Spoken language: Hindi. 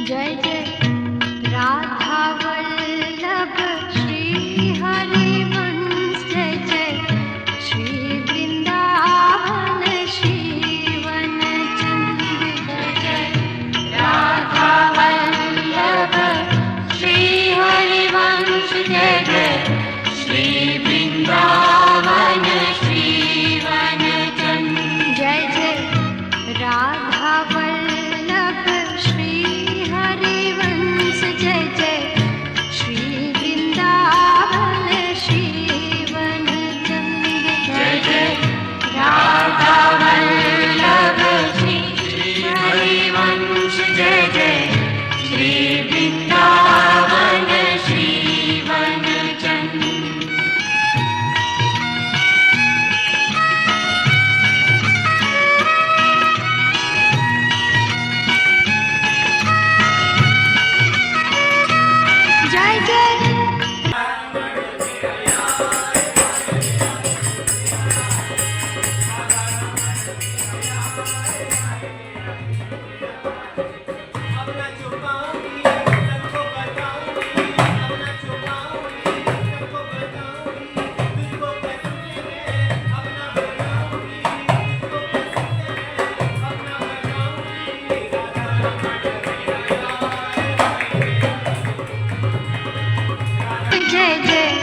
जय जय राधा वल्लभ श्री हरिवंश जय जय श्री वृंदावन श्री वनचंद्र जय जय राधा वल्लभ श्री हरिवंश जय जय श्री वृंदावन श्री वनचंद्र जय जय राधा वल्लभ श्री हरिवंश जय जय श्री वृंदावन श्री वनचंद्र जय जय राधा वल्लभ श्री हरिवंश जय जय श्री वृंदावन श्री वनचंद्र जय जय जय जय